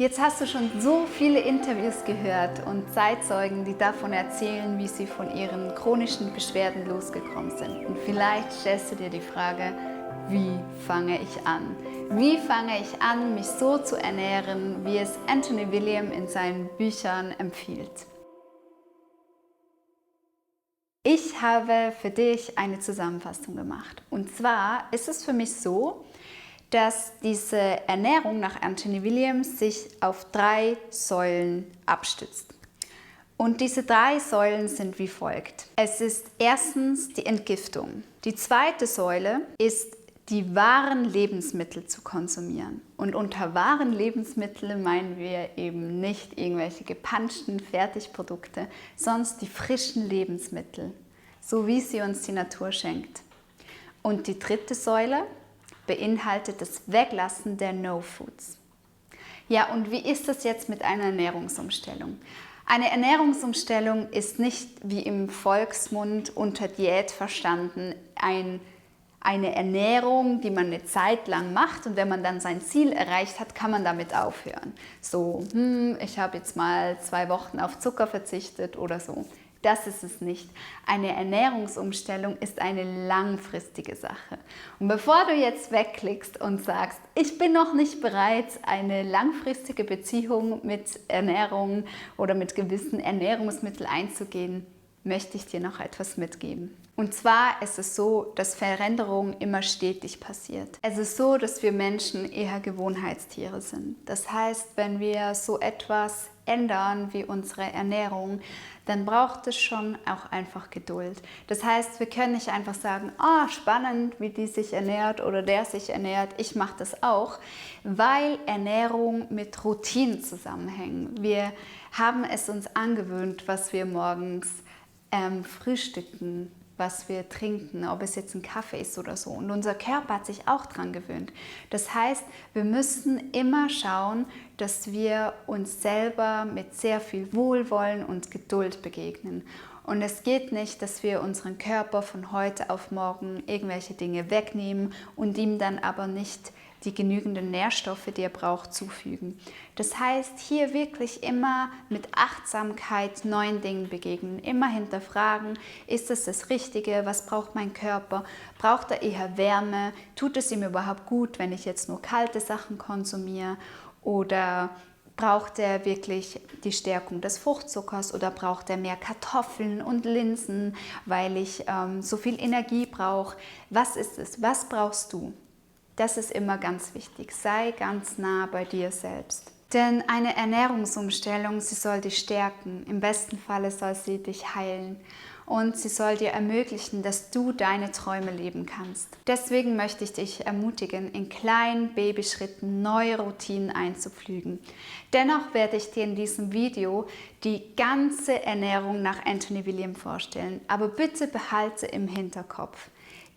Jetzt hast du schon so viele Interviews gehört und Zeitzeugen, die davon erzählen, wie sie von ihren chronischen Beschwerden losgekommen sind. Und vielleicht stellst du dir die Frage, wie fange ich an? Wie fange ich an, mich so zu ernähren, wie es Anthony William in seinen Büchern empfiehlt? Ich habe für dich eine Zusammenfassung gemacht. Und zwar ist es für mich so, dass diese Ernährung nach Anthony William sich auf 3 Säulen abstützt. Und diese 3 Säulen sind wie folgt. Es ist erstens die Entgiftung. Die zweite Säule ist, die wahren Lebensmittel zu konsumieren. Und unter wahren Lebensmitteln meinen wir eben nicht irgendwelche gepanschten Fertigprodukte, sondern die frischen Lebensmittel, so wie sie uns die Natur schenkt. Und die dritte Säule beinhaltet das Weglassen der No-Foods. Ja, und wie ist das jetzt mit einer Ernährungsumstellung? Eine Ernährungsumstellung ist nicht wie im Volksmund unter Diät verstanden eine Ernährung, die man eine Zeit lang macht und wenn man dann sein Ziel erreicht hat, kann man damit aufhören. So, ich habe jetzt mal 2 Wochen auf Zucker verzichtet oder so. Das ist es nicht. Eine Ernährungsumstellung ist eine langfristige Sache. Und bevor du jetzt wegklickst und sagst, ich bin noch nicht bereit, eine langfristige Beziehung mit Ernährung oder mit gewissen Ernährungsmitteln einzugehen, möchte ich dir noch etwas mitgeben. Und zwar ist es so, dass Veränderung immer stetig passiert. Es ist so, dass wir Menschen eher Gewohnheitstiere sind. Das heißt, wenn wir so etwas ändern wie unsere Ernährung, dann braucht es schon auch einfach Geduld. Das heißt, wir können nicht einfach sagen, spannend, wie die sich ernährt oder der sich ernährt, ich mache das auch, weil Ernährung mit Routinen zusammenhängt. Wir haben es uns angewöhnt, was wir morgens frühstücken, was wir trinken, ob es jetzt ein Kaffee ist oder so. Und unser Körper hat sich auch daran gewöhnt. Das heißt, wir müssen immer schauen, dass wir uns selber mit sehr viel Wohlwollen und Geduld begegnen. Und es geht nicht, dass wir unseren Körper von heute auf morgen irgendwelche Dinge wegnehmen und ihm dann aber nicht die genügenden Nährstoffe, die er braucht, zufügen. Das heißt, hier wirklich immer mit Achtsamkeit neuen Dingen begegnen, immer hinterfragen, ist es das Richtige, was braucht mein Körper, braucht er eher Wärme, tut es ihm überhaupt gut, wenn ich jetzt nur kalte Sachen konsumiere oder braucht er wirklich die Stärkung des Fruchtzuckers oder braucht er mehr Kartoffeln und Linsen, weil ich so viel Energie brauche? Was ist es? Was brauchst du? Das ist immer ganz wichtig. Sei ganz nah bei dir selbst. Denn eine Ernährungsumstellung, sie soll dich stärken. Im besten Falle soll sie dich heilen. Und sie soll dir ermöglichen, dass du deine Träume leben kannst. Deswegen möchte ich dich ermutigen, in kleinen Babyschritten neue Routinen einzupflügen. Dennoch werde ich dir in diesem Video die ganze Ernährung nach Anthony William vorstellen. Aber bitte behalte im Hinterkopf: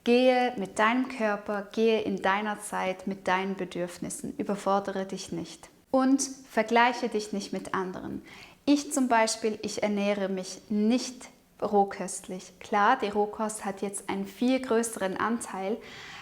Gehe mit deinem Körper, gehe in deiner Zeit mit deinen Bedürfnissen, überfordere dich nicht. Und vergleiche dich nicht mit anderen. Ich zum Beispiel, ich ernähre mich nicht rohköstlich. Klar, die Rohkost hat jetzt einen viel größeren Anteil,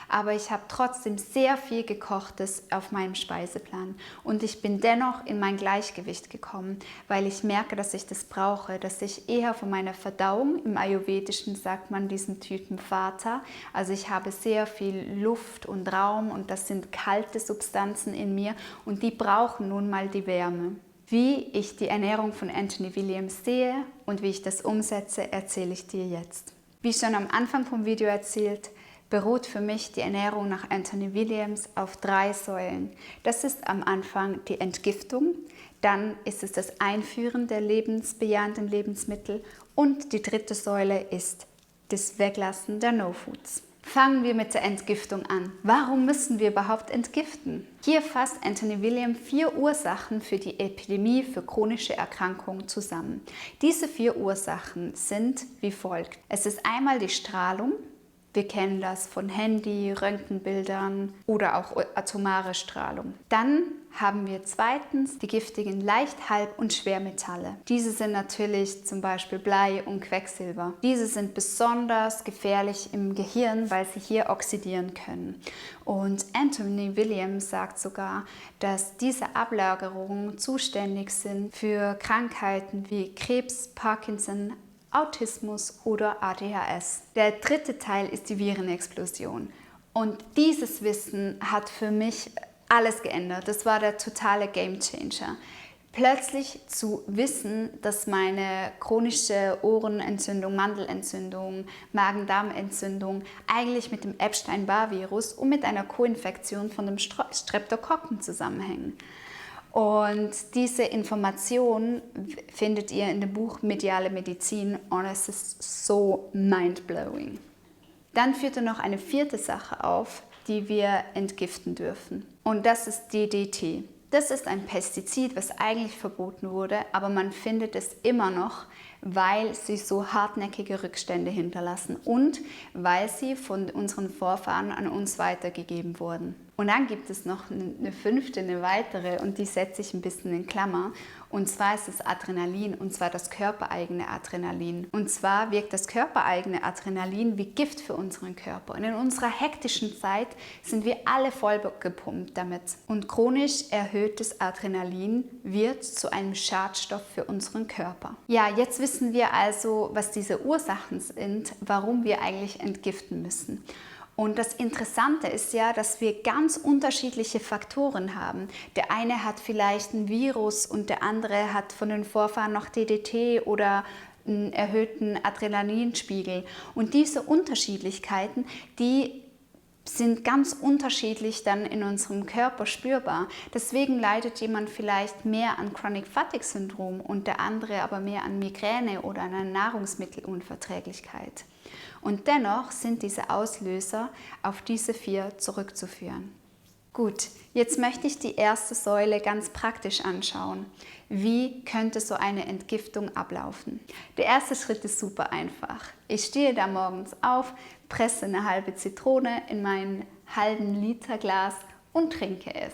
aber ich habe trotzdem sehr viel Gekochtes auf meinem Speiseplan. Und ich bin dennoch in mein Gleichgewicht gekommen, weil ich merke, dass ich das brauche, dass ich eher von meiner Verdauung, im Ayurvedischen sagt man diesen Typen Vata, also ich habe sehr viel Luft und Raum und das sind kalte Substanzen in mir und die brauchen nun mal die Wärme. Wie ich die Ernährung von Anthony William sehe und wie ich das umsetze, erzähle ich dir jetzt. Wie schon am Anfang vom Video erzählt, beruht für mich die Ernährung nach Anthony Williams auf 3 Säulen. Das ist am Anfang die Entgiftung, dann ist es das Einführen der lebensbejahenden Lebensmittel und die 3. Säule ist das Weglassen der No-Foods. Fangen wir mit der Entgiftung an. Warum müssen wir überhaupt entgiften? Hier fasst Anthony William 4 Ursachen für die Epidemie für chronische Erkrankungen zusammen. Diese 4 Ursachen sind wie folgt. Es ist einmal die Strahlung. Wir kennen das von Handy, Röntgenbildern oder auch atomare Strahlung. Dann haben wir zweitens die giftigen Leicht-, Halb- und Schwermetalle. Diese sind natürlich zum Beispiel Blei und Quecksilber. Diese sind besonders gefährlich im Gehirn, weil sie hier oxidieren können. Und Anthony Williams sagt sogar, dass diese Ablagerungen zuständig sind für Krankheiten wie Krebs, Parkinson, Autismus oder ADHS. Der dritte Teil ist die Virenexplosion. Und dieses Wissen hat für mich alles geändert. Das war der totale Gamechanger. Plötzlich zu wissen, dass meine chronische Ohrenentzündung, Mandelentzündung, Magen-Darm-Entzündung eigentlich mit dem Epstein-Barr-Virus und mit einer Co-Infektion von dem Streptokokken zusammenhängen. Und diese Information findet ihr in dem Buch Mediale Medizin und es ist so mind-blowing. Dann führt er noch eine vierte Sache auf, die wir entgiften dürfen. Und das ist DDT. Das ist ein Pestizid, was eigentlich verboten wurde, aber man findet es immer noch, weil sie so hartnäckige Rückstände hinterlassen und weil sie von unseren Vorfahren an uns weitergegeben wurden. Und dann gibt es noch eine fünfte, eine weitere und die setze ich ein bisschen in Klammer. Und zwar ist es Adrenalin, und zwar das körpereigene Adrenalin. Und zwar wirkt das körpereigene Adrenalin wie Gift für unseren Körper. Und in unserer hektischen Zeit sind wir alle voll gepumpt damit. Und chronisch erhöhtes Adrenalin wird zu einem Schadstoff für unseren Körper. Ja, jetzt wissen wir also, was diese Ursachen sind, warum wir eigentlich entgiften müssen. Und das Interessante ist ja, dass wir ganz unterschiedliche Faktoren haben. Der eine hat vielleicht ein Virus und der andere hat von den Vorfahren noch DDT oder einen erhöhten Adrenalinspiegel. Und diese Unterschiedlichkeiten, die sind ganz unterschiedlich dann in unserem Körper spürbar. Deswegen leidet jemand vielleicht mehr an Chronic Fatigue Syndrom und der andere aber mehr an Migräne oder an einer Nahrungsmittelunverträglichkeit. Und dennoch sind diese Auslöser auf diese 4 zurückzuführen. Gut, jetzt möchte ich die erste Säule ganz praktisch anschauen. Wie könnte so eine Entgiftung ablaufen? Der erste Schritt ist super einfach. Ich stehe da morgens auf, presse eine halbe Zitrone in mein halben Liter Glas und trinke es.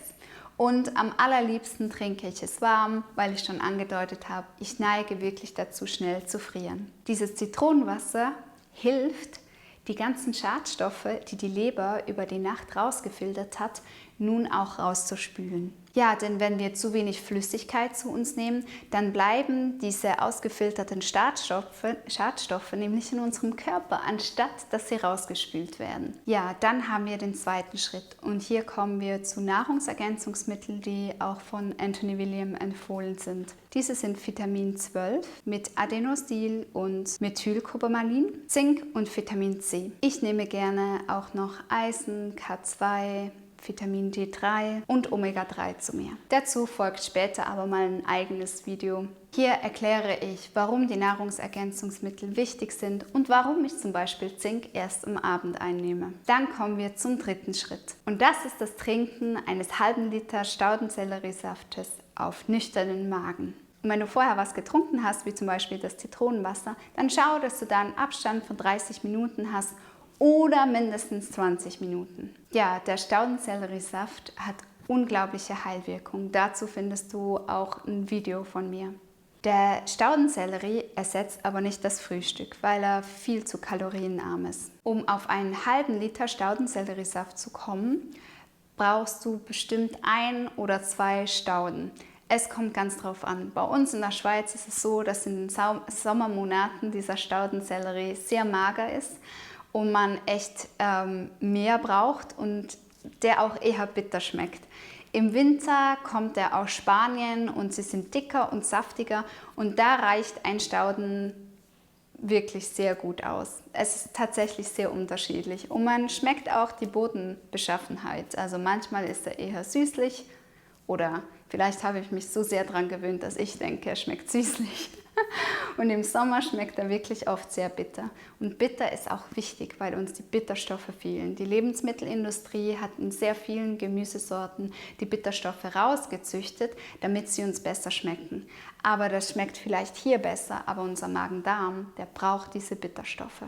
Und am allerliebsten trinke ich es warm, weil ich schon angedeutet habe, ich neige wirklich dazu, schnell zu frieren. Dieses Zitronenwasser hilft, die ganzen Schadstoffe, die die Leber über die Nacht rausgefiltert hat, nun auch rauszuspülen. Ja, denn wenn wir zu wenig Flüssigkeit zu uns nehmen, dann bleiben diese ausgefilterten Schadstoffe nämlich in unserem Körper, anstatt dass sie rausgespült werden. Ja, dann haben wir den zweiten Schritt und hier kommen wir zu Nahrungsergänzungsmitteln, die auch von Anthony Williams empfohlen sind. Diese sind Vitamin 12 mit Adenosil und Methylcobalamin, Zink und Vitamin C. Ich nehme gerne auch noch Eisen, K2, Vitamin D3 und Omega-3 zu mir. Dazu folgt später aber mal ein eigenes Video. Hier erkläre ich, warum die Nahrungsergänzungsmittel wichtig sind und warum ich zum Beispiel Zink erst am Abend einnehme. Dann kommen wir zum dritten Schritt. Und das ist das Trinken eines halben Liter Staudenselleriesaftes auf nüchternen Magen. Und wenn du vorher was getrunken hast, wie zum Beispiel das Zitronenwasser, dann schau, dass du da einen Abstand von 30 Minuten hast oder mindestens 20 Minuten. Ja, der Staudenselleriesaft hat unglaubliche Heilwirkung. Dazu findest du auch ein Video von mir. Der Staudensellerie ersetzt aber nicht das Frühstück, weil er viel zu kalorienarm ist. Um auf einen halben Liter Staudenselleriesaft zu kommen, brauchst du bestimmt 1 oder 2 Stauden. Es kommt ganz drauf an. Bei uns in der Schweiz ist es so, dass in den Sommermonaten dieser Staudensellerie sehr mager ist und man echt mehr braucht und der auch eher bitter schmeckt. Im Winter kommt er aus Spanien und sie sind dicker und saftiger und da reicht ein Stauden wirklich sehr gut aus. Es ist tatsächlich sehr unterschiedlich und man schmeckt auch die Bodenbeschaffenheit. Also manchmal ist er eher süßlich oder vielleicht habe ich mich so sehr daran gewöhnt, dass ich denke, er schmeckt süßlich. Und im Sommer schmeckt er wirklich oft sehr bitter. Und bitter ist auch wichtig, weil uns die Bitterstoffe fehlen. Die Lebensmittelindustrie hat in sehr vielen Gemüsesorten die Bitterstoffe rausgezüchtet, damit sie uns besser schmecken. Aber das schmeckt vielleicht hier besser, aber unser Magen-Darm, der braucht diese Bitterstoffe.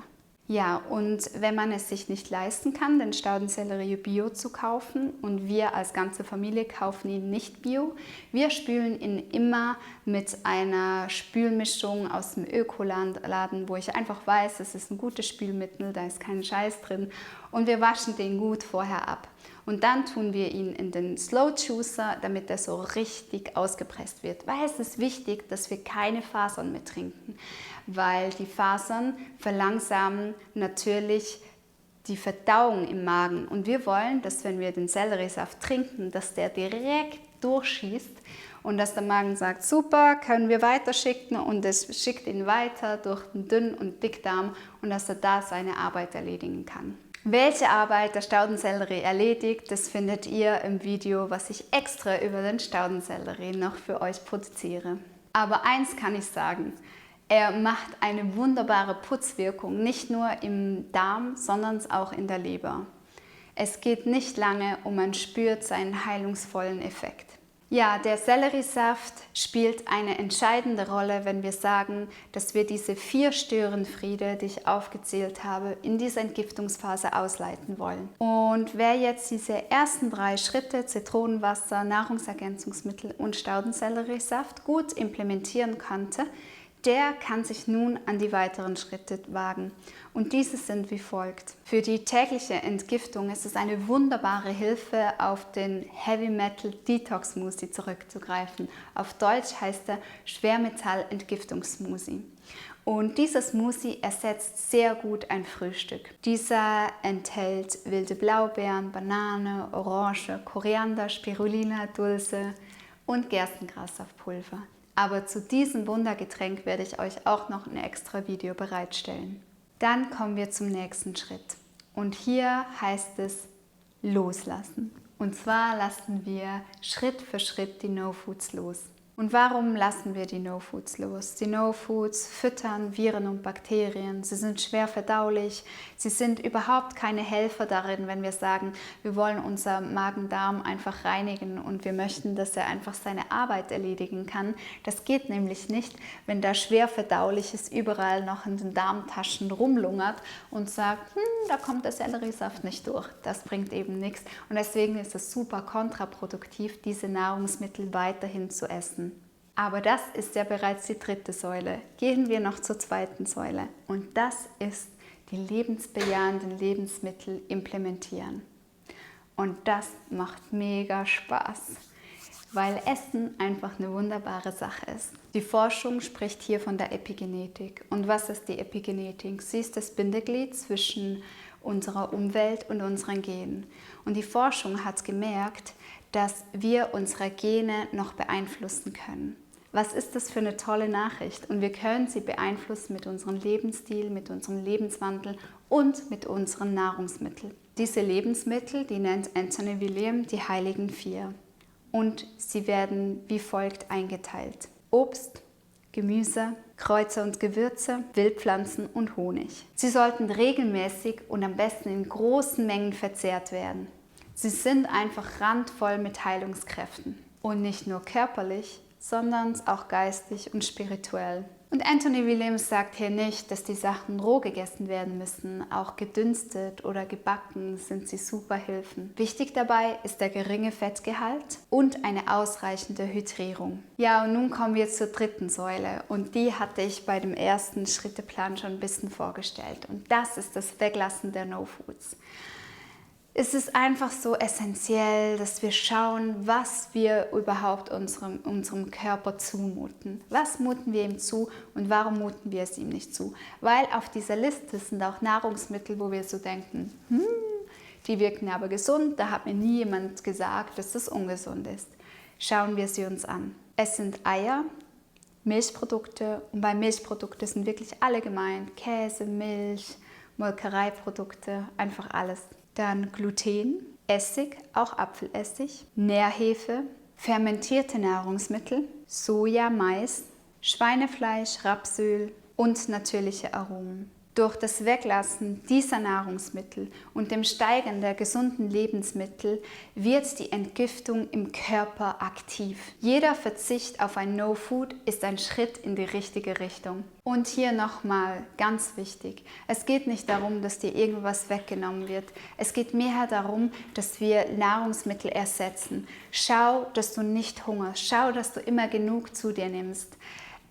Ja, und wenn man es sich nicht leisten kann, den Staudensellerie Bio zu kaufen und wir als ganze Familie kaufen ihn nicht Bio, wir spülen ihn immer mit einer Spülmischung aus dem Ökoladen, wo ich einfach weiß, es ist ein gutes Spülmittel, da ist kein Scheiß drin und wir waschen den gut vorher ab. Und dann tun wir ihn in den Slow Juicer, damit er so richtig ausgepresst wird. Weil es ist wichtig, dass wir keine Fasern mehr trinken, weil die Fasern verlangsamen natürlich die Verdauung im Magen. Und wir wollen, dass wenn wir den Selleriesaft trinken, dass der direkt durchschießt und dass der Magen sagt, super, können wir weiterschicken und es schickt ihn weiter durch den Dünn- und Dickdarm und dass er da seine Arbeit erledigen kann. Welche Arbeit der Staudensellerie erledigt, das findet ihr im Video, was ich extra über den Staudensellerie noch für euch produziere. Aber eins kann ich sagen, er macht eine wunderbare Putzwirkung, nicht nur im Darm, sondern auch in der Leber. Es geht nicht lange und man spürt seinen heilungsvollen Effekt. Ja, der Selleriesaft spielt eine entscheidende Rolle, wenn wir sagen, dass wir diese 4 Störenfriede, die ich aufgezählt habe, in dieser Entgiftungsphase ausleiten wollen. Und wer jetzt diese ersten 3 Schritte, Zitronenwasser, Nahrungsergänzungsmittel und Staudenselleriesaft, gut implementieren konnte, der kann sich nun an die weiteren Schritte wagen. Und diese sind wie folgt. Für die tägliche Entgiftung ist es eine wunderbare Hilfe, auf den Heavy Metal Detox Smoothie zurückzugreifen. Auf Deutsch heißt er Schwermetall Entgiftungssmoothie. Und dieser Smoothie ersetzt sehr gut ein Frühstück. Dieser enthält wilde Blaubeeren, Banane, Orange, Koriander, Spirulina, Dulse und Gerstengrassaftpulver. Aber zu diesem Wundergetränk werde ich euch auch noch ein extra Video bereitstellen. Dann kommen wir zum nächsten Schritt. Und hier heißt es loslassen. Und zwar lassen wir Schritt für Schritt die No-Foods los. Und warum lassen wir die No-Foods los? Die No-Foods füttern Viren und Bakterien, sie sind schwer verdaulich, sie sind überhaupt keine Helfer darin, wenn wir sagen, wir wollen unser Magen-Darm einfach reinigen und wir möchten, dass er einfach seine Arbeit erledigen kann. Das geht nämlich nicht, wenn da schwer verdauliches überall noch in den Darmtaschen rumlungert und sagt, da kommt der Selleriesaft nicht durch. Das bringt eben nichts und deswegen ist es super kontraproduktiv, diese Nahrungsmittel weiterhin zu essen. Aber das ist ja bereits die 3. Säule. Gehen wir noch zur 2. Säule. Und das ist die lebensbejahenden Lebensmittel implementieren. Und das macht mega Spaß, weil Essen einfach eine wunderbare Sache ist. Die Forschung spricht hier von der Epigenetik. Und was ist die Epigenetik? Sie ist das Bindeglied zwischen unserer Umwelt und unseren Genen. Und die Forschung hat gemerkt, dass wir unsere Gene noch beeinflussen können. Was ist das für eine tolle Nachricht? Und wir können sie beeinflussen mit unserem Lebensstil, mit unserem Lebenswandel und mit unseren Nahrungsmitteln. Diese Lebensmittel, die nennt Anthony William die Heiligen 4. Und sie werden wie folgt eingeteilt. Obst, Gemüse, Kräuter und Gewürze, Wildpflanzen und Honig. Sie sollten regelmäßig und am besten in großen Mengen verzehrt werden. Sie sind einfach randvoll mit Heilungskräften. Und nicht nur körperlich, sondern auch geistig und spirituell. Und Anthony Williams sagt hier nicht, dass die Sachen roh gegessen werden müssen. Auch gedünstet oder gebacken sind sie super Hilfen. Wichtig dabei ist der geringe Fettgehalt und eine ausreichende Hydrierung. Ja, und nun kommen wir zur 3. Säule. Und die hatte ich bei dem ersten Schritteplan schon ein bisschen vorgestellt. Und das ist das Weglassen der No-Foods. Es ist einfach so essentiell, dass wir schauen, was wir überhaupt unserem Körper zumuten. Was muten wir ihm zu und warum muten wir es ihm nicht zu? Weil auf dieser Liste sind auch Nahrungsmittel, wo wir so denken, die wirken aber gesund, da hat mir nie jemand gesagt, dass das ungesund ist. Schauen wir sie uns an. Es sind Eier, Milchprodukte und bei Milchprodukten sind wirklich alle gemeint. Käse, Milch, Molkereiprodukte, einfach alles. Dann Gluten, Essig, auch Apfelessig, Nährhefe, fermentierte Nahrungsmittel, Soja, Mais, Schweinefleisch, Rapsöl und natürliche Aromen. Durch das Weglassen dieser Nahrungsmittel und dem Steigern der gesunden Lebensmittel wird die Entgiftung im Körper aktiv. Jeder Verzicht auf ein No-Food ist ein Schritt in die richtige Richtung. Und hier nochmal ganz wichtig, es geht nicht darum, dass dir irgendwas weggenommen wird. Es geht mehr darum, dass wir Nahrungsmittel ersetzen. Schau, dass du nicht hungerst. Schau, dass du immer genug zu dir nimmst.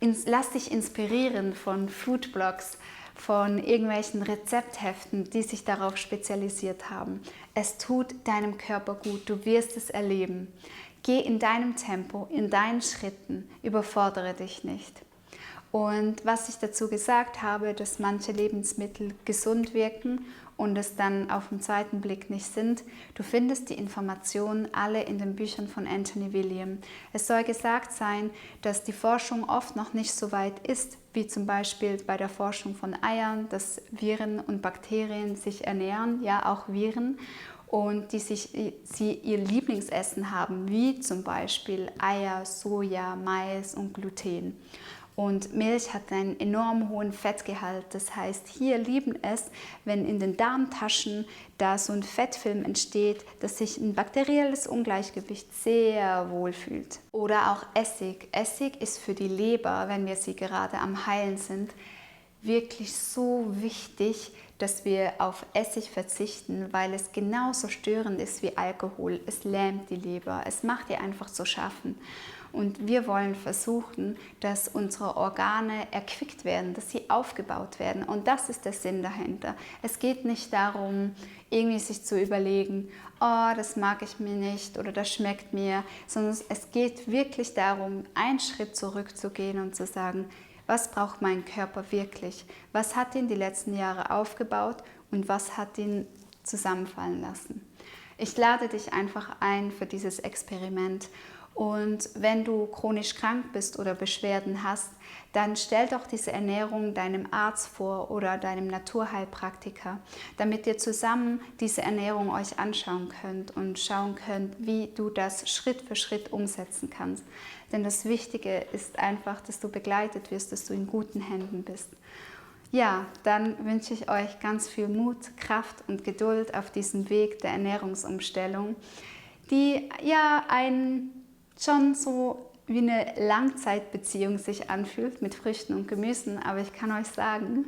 Lass dich inspirieren von Foodblogs, von irgendwelchen Rezeptheften, die sich darauf spezialisiert haben. Es tut deinem Körper gut, du wirst es erleben. Geh in deinem Tempo, in deinen Schritten, überfordere dich nicht. Und was ich dazu gesagt habe, dass manche Lebensmittel gesund wirken und es dann auf den zweiten Blick nicht sind, du findest die Informationen alle in den Büchern von Anthony William. Es soll gesagt sein, dass die Forschung oft noch nicht so weit ist, wie zum Beispiel bei der Forschung von Eiern, dass Viren und Bakterien sich ernähren, ja auch Viren, und sie ihr Lieblingsessen haben, wie zum Beispiel Eier, Soja, Mais und Gluten. Und Milch hat einen enorm hohen Fettgehalt. Das heißt, hier lieben es, wenn in den Darmtaschen da so ein Fettfilm entsteht, dass sich ein bakterielles Ungleichgewicht sehr wohl fühlt. Oder auch Essig. Essig ist für die Leber, wenn wir sie gerade am Heilen sind, wirklich so wichtig, dass wir auf Essig verzichten, weil es genauso störend ist wie Alkohol. Es lähmt die Leber, es macht ihr einfach zu schaffen. Und wir wollen versuchen, dass unsere Organe erquickt werden, dass sie aufgebaut werden. Und das ist der Sinn dahinter. Es geht nicht darum, irgendwie sich zu überlegen, oh, das mag ich mir nicht oder das schmeckt mir, sondern es geht wirklich darum, einen Schritt zurückzugehen und zu sagen, was braucht mein Körper wirklich? Was hat ihn die letzten Jahre aufgebaut und was hat ihn zusammenfallen lassen? Ich lade dich einfach ein für dieses Experiment. Und wenn du chronisch krank bist oder Beschwerden hast, dann stell doch diese Ernährung deinem Arzt vor oder deinem Naturheilpraktiker, damit ihr zusammen diese Ernährung euch anschauen könnt und schauen könnt, wie du das Schritt für Schritt umsetzen kannst. Denn das Wichtige ist einfach, dass du begleitet wirst, dass du in guten Händen bist. Ja, dann wünsche ich euch ganz viel Mut, Kraft und Geduld auf diesem Weg der Ernährungsumstellung, die ja schon so wie eine Langzeitbeziehung sich anfühlt mit Früchten und Gemüsen, aber ich kann euch sagen,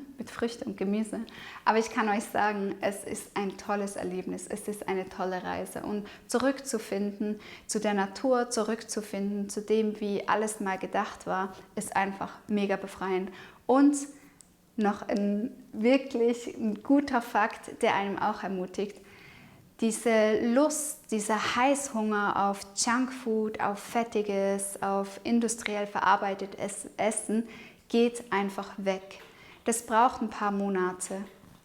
es ist ein tolles Erlebnis, es ist eine tolle Reise und zurückzufinden zu der Natur, zurückzufinden zu dem, wie alles mal gedacht war, ist einfach mega befreiend. Und noch wirklich ein guter Fakt, der einem auch ermutigt: Diese Lust, dieser Heißhunger auf Junkfood, auf Fettiges, auf industriell verarbeitetes Essen geht einfach weg. Das braucht ein paar Monate,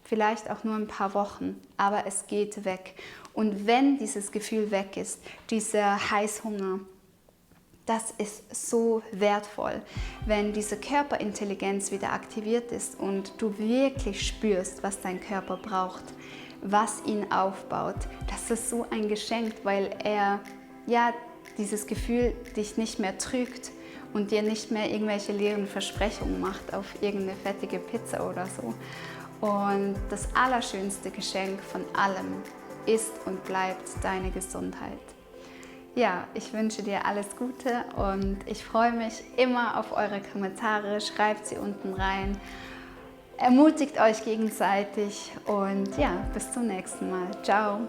vielleicht auch nur ein paar Wochen, aber es geht weg. Und wenn dieses Gefühl weg ist, dieser Heißhunger, das ist so wertvoll, wenn diese Körperintelligenz wieder aktiviert ist und du wirklich spürst, was dein Körper braucht, was ihn aufbaut. Das ist so ein Geschenk, weil er ja dieses Gefühl dich nicht mehr trügt und dir nicht mehr irgendwelche leeren Versprechungen macht auf irgendeine fettige Pizza oder so. Und das allerschönste Geschenk von allem ist und bleibt deine Gesundheit. Ja, ich wünsche dir alles Gute und ich freue mich immer auf eure Kommentare. Schreibt sie unten rein. Ermutigt euch gegenseitig und ja, bis zum nächsten Mal. Ciao!